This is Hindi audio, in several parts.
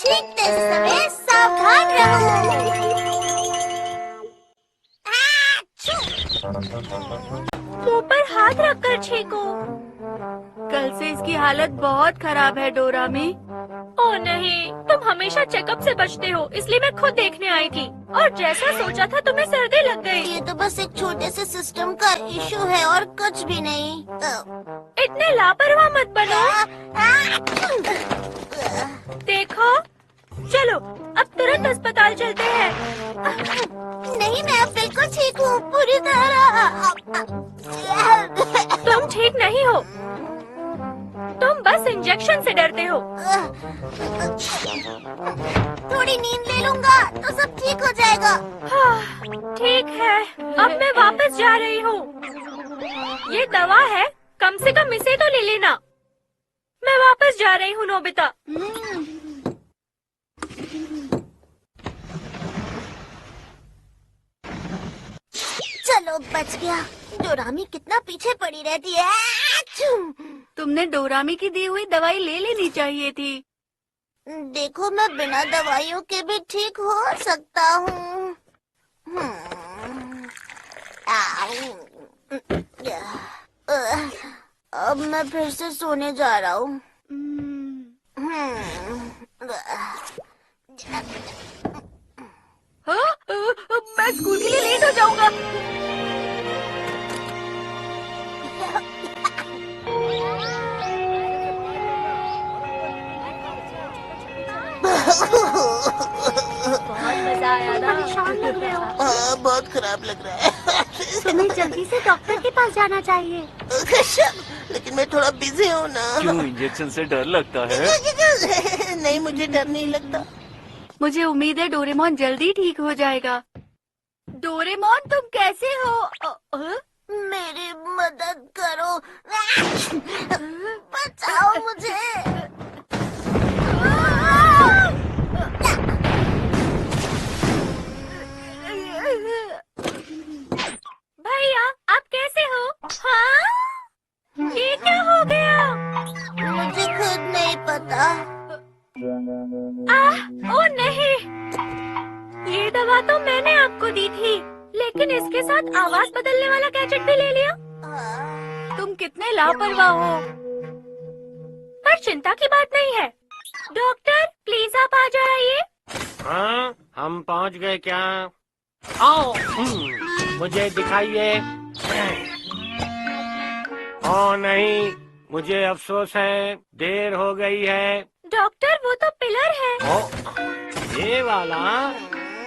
छींकते समय सावधान रहो। मुंह पर हाथ रखकर छींको। कल से इसकी हालत बहुत खराब है डोरामी। ओह नहीं, तुम हमेशा चेकअप से बचते हो, इसलिए मैं खुद देखने आई थी। और जैसा सोचा था तुम्हें सर्दी लग गई। ये तो बस एक छोटे से सिस्टम का इशू है और कुछ भी नहीं। इतने लापरवाह मत बनो। देखो, चलो अब तुरंत अस्पताल चलते हैं। नहीं, मैं अब बिल्कुल ठीक हूँ, पूरी तरह। तुम ठीक नहीं हो, तुम बस इंजेक्शन से डरते हो। थोड़ी नींद ले लूंगा तो सब ठीक हो जाएगा। ठीक है, अब मैं वापस जा रही हूँ। ये दवा है, कम से कम इसे तो ले लेना। मैं वापस जा रही हूँ नोबिता। चलो बच गया। डोरामी कितना पीछे पड़ी रहती है। तुमने डोरामी की दी हुई दवाई ले लेनी चाहिए थी। देखो, मैं बिना दवाइयों के भी ठीक हो सकता हूँ। अब मैं फिर से सोने जा रहा हूँ। मैं स्कूल के लिए लेट हो जाऊंगा। बहुत मजा आया ना? परेशान लग रहे हो। बहुत खराब लग रहा है। तुम्हें जल्दी से डॉक्टर के पास जाना चाहिए। लेकिन मैं थोड़ा बिजी हूँ ना। क्यों, इंजेक्शन से डर लगता है? नहीं, मुझे डर नहीं लगता। मुझे उम्मीद है डोरेमोन जल्दी ठीक हो जाएगा। डोरेमोन, तुम कैसे हो? मेरी मदद करो। बचाओ मुझे। भैया, आप कैसे हो? हाँ? ये क्या हो गया? मुझे खुद नहीं पता। ओह नहीं, ये दवा तो मैंने आपको दी थी, लेकिन इसके साथ आवाज बदलने वाला गैजेट भी ले लिया। तुम कितने लापरवाह हो। पर चिंता की बात नहीं है। डॉक्टर, प्लीज आप आ जाइए। हाँ, हम पहुंच गए क्या? आओ, मुझे दिखाइए। ओह नहीं, मुझे अफसोस है, देर हो गई है। डॉक्टर, वो तो पिलर है। ओ, ये वाला?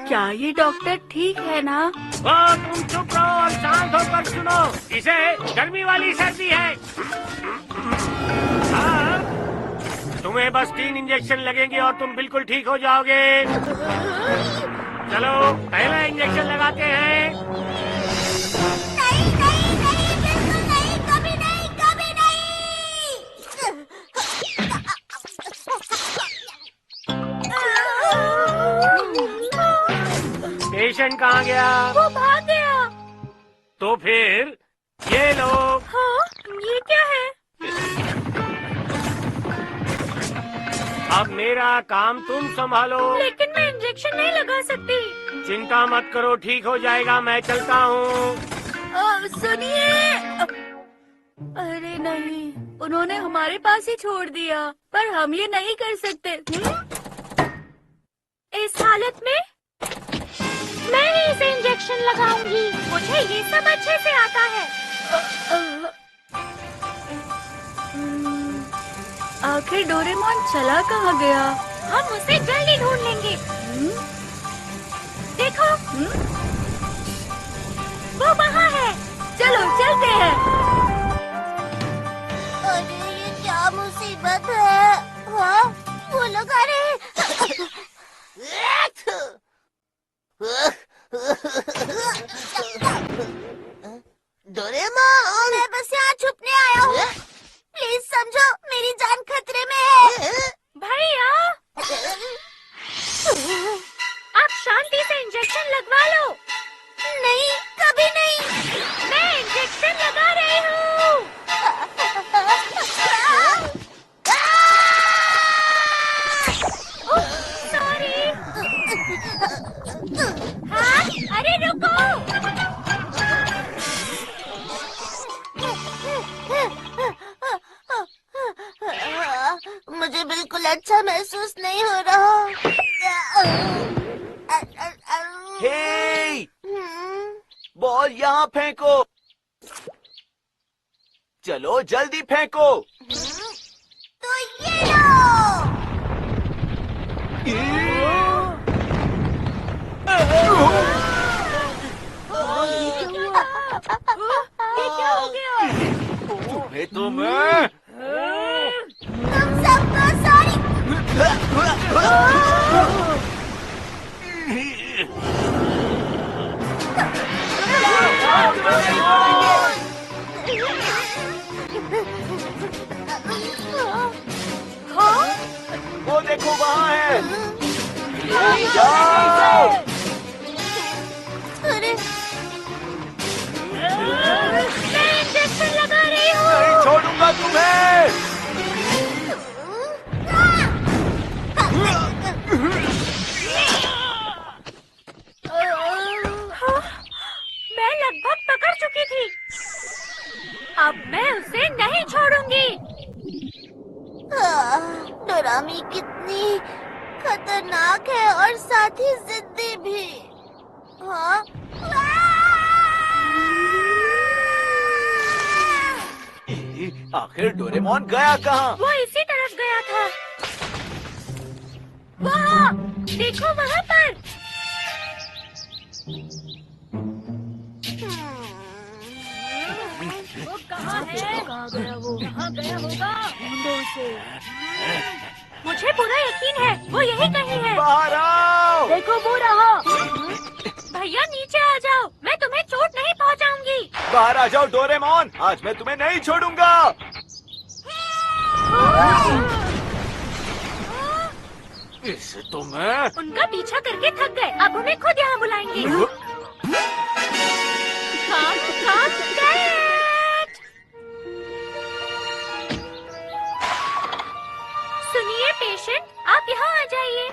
क्या ये डॉक्टर ठीक है ना? ओ, तुम चुप रहो और शांत होकर सुनो। इसे गर्मी वाली सर्दी है। हाँ, तुम्हें बस 3 इंजेक्शन लगेंगे और तुम बिल्कुल ठीक हो जाओगे। चलो, पहला इंजेक्शन लगाते हैं। नहीं, नहीं, नहीं, बिल्कुल नहीं, कभी नहीं, कभी नहीं। पेशेंट कहाँ गया? वो भाग गया। तो फिर ये लो। हाँ, ये क्या है? अब मेरा काम तुम संभालो। लेकिन मैं इंजेक्शन नहीं लगा सकती। चिंता मत करो, ठीक हो जाएगा, मैं चलता हूँ। सुनिए। अरे नहीं, उन्होंने हमारे पास ही छोड़ दिया, पर हम ये नहीं कर सकते। इस हालत में मैं ही इसे इंजेक्शन लगाऊंगी। मुझे ये सब अच्छे से आता है। आखिर डोरेमोन चला कहाँ गया? हम उसे जल्दी ढूंढ लेंगे। देखो, वो वहाँ है। चलो चलते हैं। अरे ये क्या मुसीबत है। हाँ, वो लोग आ रहे हैं। डोरेमोन, मैं बस यहाँ छुपने आया हूँ। प्लीज समझो, मेरी जान खतरे में है। भैया, आप शांति से इंजेक्शन लगवा लो। नहीं, कभी नहीं। मैं इंजेक्शन लगा रही हूँ। बिल्कुल अच्छा महसूस नहीं हो रहा। हे, बॉल यहाँ फेंको। चलो जल्दी फेंको। तो ये लो। ये क्या हो गया? तुम्हें तो मैं तुम सबको सॉरी। वो देखो वहाँ है। जाओ। अरे मैं इंजेक्शन लगा रही हूँ। नहीं छोड़ूंगा तुम्हें। मैं लगभग पकड़ चुकी थी। अब मैं उसे नहीं छोड़ूंगी। डोरामी कितनी खतरनाक है और साथ ही जिद्दी भी। हाँ? आखिर डोरेमोन गया कहाँ? वो इसी तरफ गया था। वहाँ देखो वहाँ पर। वो कहाँ है? कहाँ गया वो? कहाँ गया होगा? ढूंढो उसे। मुझे पूरा यकीन है वो यही कहीं है। बाहर आओ। देखो वो रहा। भैया नीचे आ जाओ, मैं तुम्हें चोट नहीं पहुंचाऊंगी। बाहर आ जाओ डोरेमोन, आज मैं तुम्हें नहीं छोड़ूंगा। इसे तो मैं उनका पीछा करके थक गए, अब उन्हें खुद यहाँ बुलाएंगे। सुनिए पेशेंट, आप यहाँ आ जाइए।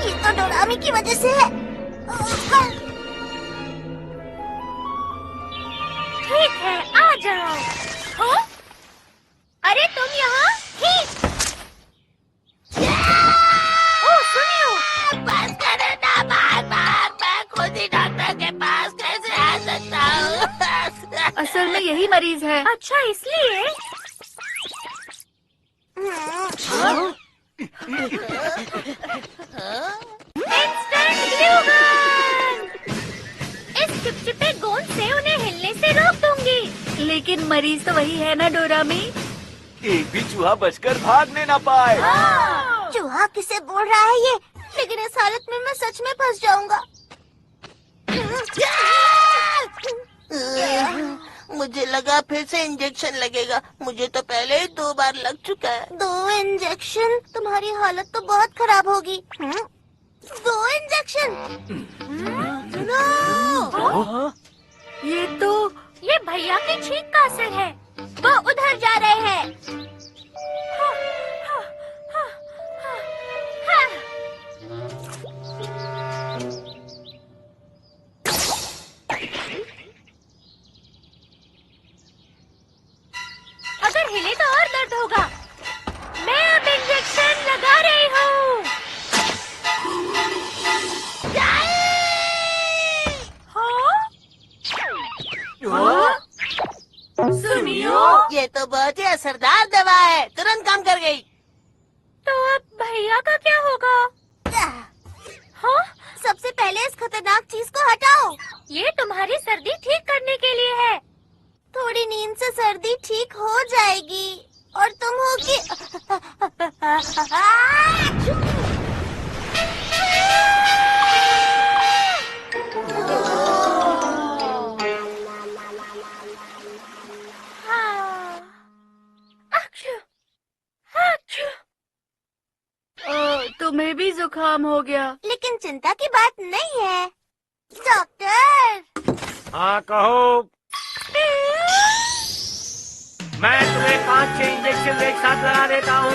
ये तो डोरामी की वजह से है। ठीक है, आ जाओ। हो? अरे तुम यहाँ ही? ओह सुनियो, बस करो ना, बार-बार मैं खुद ही डॉक्टर के पास कैसे आ सकता हूँ? असल में यही मरीज है। अच्छा इसलिए? Instant glue gun! इस चिपचिपे गोंद से उन्हें हिलने से रोक दूंगी। लेकिन मरीज तो वही है ना डोरामी? एक भी चूहा बचकर भागने ना पाए। चूहा किसे बोल रहा है ये? लेकिन इस हालत में मैं सच में फंस जाऊंगा। मुझे लगा फिर से इंजेक्शन लगेगा। मुझे तो पहले ही 2 बार लग चुका है। 2 इंजेक्शन? तुम्हारी हालत तो बहुत खराब होगी। 2 इंजेक्शन? ये भैया की छींक का असर है। वो उधर जा रहे हैं। अगर हिले तो और दर्द होगा। मैं अब इंजेक्शन लगा रही हूँ। सुनियो, ये तो बहुत ही असरदार दवा है, तुरंत काम कर गई। तो अब भैया का क्या होगा? हाँ? सबसे पहले इस खतरनाक चीज को हटाओ। ये तुम्हारी सर्दी ठीक करने के लिए है। थोड़ी नींद से सर्दी ठीक हो जाएगी और तुम होगी। तुम्हें भी जुकाम हो गया। लेकिन चिंता की बात नहीं है डॉक्टर। हाँ कहो। मैं तुम्हें 5-6 इंजेक्शन एक साथ लगा देता हूँ।